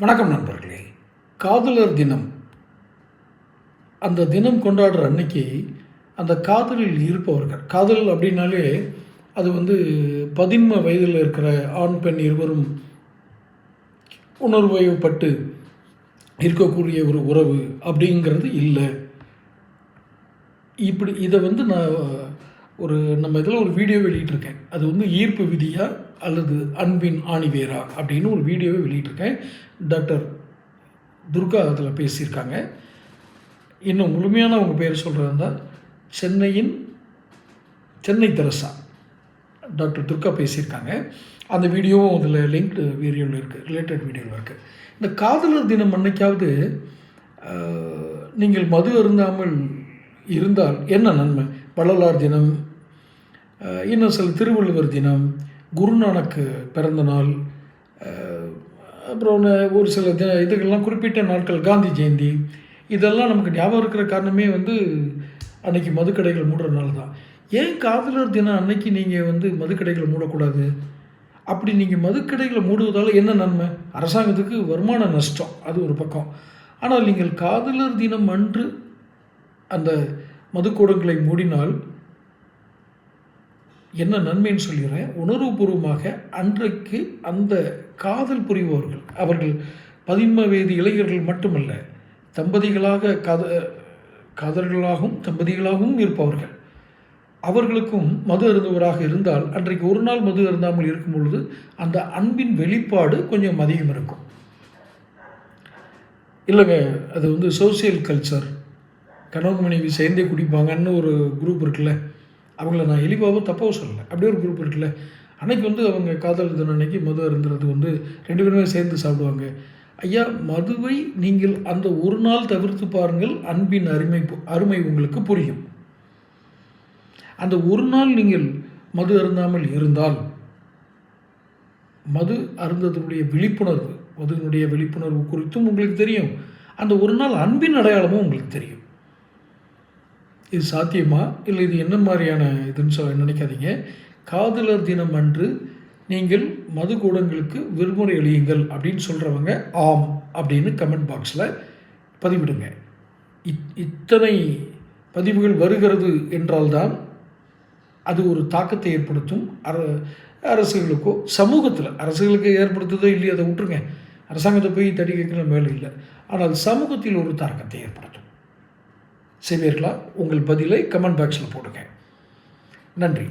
வணக்கம் நண்பர்களே. காதலர் தினம். அந்த தினம் கொண்டாடுற அன்னைக்கு அந்த காதலில் இருப்பவர்கள், காதல் அப்படின்னாலே அது பதின்ம வயதில் இருக்கிற ஆண் பெண் இருவரும் உணர்வயப்பட்டு இருக்கக்கூடிய ஒரு உறவு அப்படிங்கிறது இல்லை. இப்படி இதை நான் நம்ம இதில் ஒரு வீடியோ வெளியிட்டிருக்கேன். அது ஈர்ப்பு விதியா அல்லது அன்பின் ஆணிவேரா அப்படின்னு ஒரு வீடியோவை வெளியிட்டிருக்கேன். டாக்டர் துர்கா அதில் பேசியிருக்காங்க. இன்னும் முழுமையான அவங்க பேர் சொல்கிறதா சென்னை தெரசா டாக்டர் துர்கா பேசியிருக்காங்க. அந்த வீடியோவும் அதில் லிங்க்டு வீடியோவில் இருக்குது, ரிலேட்டட் வீடியோவில் இருக்குது. இந்த காதலர் தினம் அன்னைக்காவது நீங்கள் மது அருந்தாமல் இருந்தால் என்ன நன்மை? வள்ளலார் தினம், இன்னும் சில திருவள்ளுவர் தினம், குருநானக்கு பிறந்த நாள், அப்புறம் ஒரு சில இதுகள்லாம் குறிப்பிட்ட நாட்கள், காந்தி ஜெயந்தி, இதெல்லாம் நமக்கு ஞாபகம் இருக்கிற காரணமே அன்றைக்கி மதுக்கடைகள் மூடுறதுனால தான். ஏன் காதலர் தினம் அன்னைக்கு நீங்கள் மதுக்கடைகளை மூடக்கூடாது? அப்படி நீங்கள் மதுக்கடைகளை மூடுவதால் என்ன நன்மை? அரசாங்கத்துக்கு வருமான நஷ்டம், அது ஒரு பக்கம். ஆனால் நீங்கள் காதலர் தினம் அன்று அந்த மதுக்கூடங்களை மூடினால் என்ன நன்மைன்னு சொல்லிடுறேன். உணர்வுபூர்வமாக அன்றைக்கு அந்த காதல் புரிபவர்கள், அவர்கள் பதின்ம வயது இளைஞர்கள் மட்டுமல்ல, தம்பதிகளாக காதல்களாகவும் தம்பதிகளாகவும் இருப்பவர்கள், அவர்களுக்கும் மது அருந்துவராக இருந்தால் அன்றைக்கு ஒரு நாள் மது அருந்தாமல் இருக்கும் பொழுது அந்த அன்பின் வெளிப்பாடு கொஞ்சம் அதிகம் இருக்கும். இல்லைங்க, அது சோசியல் கல்ச்சர், கணவன் மனைவி சேர்ந்தே குடிப்பாங்கன்னு ஒரு குரூப் இருக்குல்ல, அவங்கள நான் இழிவாவோ தப்பாவோ சொல்லலை, அப்படியே ஒரு குரூப் இருக்குல்ல, அன்றைக்கி அவங்க காதல் தினம் அன்னைக்கு மது அருந்துறது ரெண்டு பேருமே சேர்ந்து சாப்பிடுவாங்க. ஐயா, மதுவை நீங்கள் அந்த ஒரு நாள் தவிர்த்து பாருங்கள், அன்பின் அருமை உங்களுக்கு புரியும். அந்த ஒரு நாள் நீங்கள் மது அருந்தாமல் இருந்தால் மது அருந்ததனுடைய விழிப்புணர்வு, மதுவினுடைய விழிப்புணர்வு குறித்தும் உங்களுக்கு தெரியும். அந்த ஒரு நாள் அன்பின் அடையாளமும் உங்களுக்கு தெரியும். இது சாத்தியமா இல்லை இது என்ன மாதிரியான இதுன்னு நினைக்காதீங்க. காதலர் தினம் அன்று நீங்கள் மதுக்கூடங்களுக்கு விடுமுறை அளியுங்கள் அப்படின்னு சொல்கிறவங்க ஆம் அப்படின்னு கமெண்ட் பாக்ஸில் பதிவிடுங்க. இத்தனை பதிவுகள் வருகிறது என்றால்தான் அது ஒரு தாக்கத்தை ஏற்படுத்தும். அரசுகளுக்கோ சமூகத்தில், அரசுகளுக்கு ஏற்படுத்துதோ இல்லையோ அதை விட்டுருங்க, அரசாங்கத்தை போய் தடி கேட்கல மேலே இல்லை, ஆனால் சமூகத்தில் ஒரு தாக்கத்தை ஏற்படுத்தும். செய்வீர்களா? உங்கள் பதிலை கமெண்ட் பாக்ஸில் போடுங்க. நன்றி.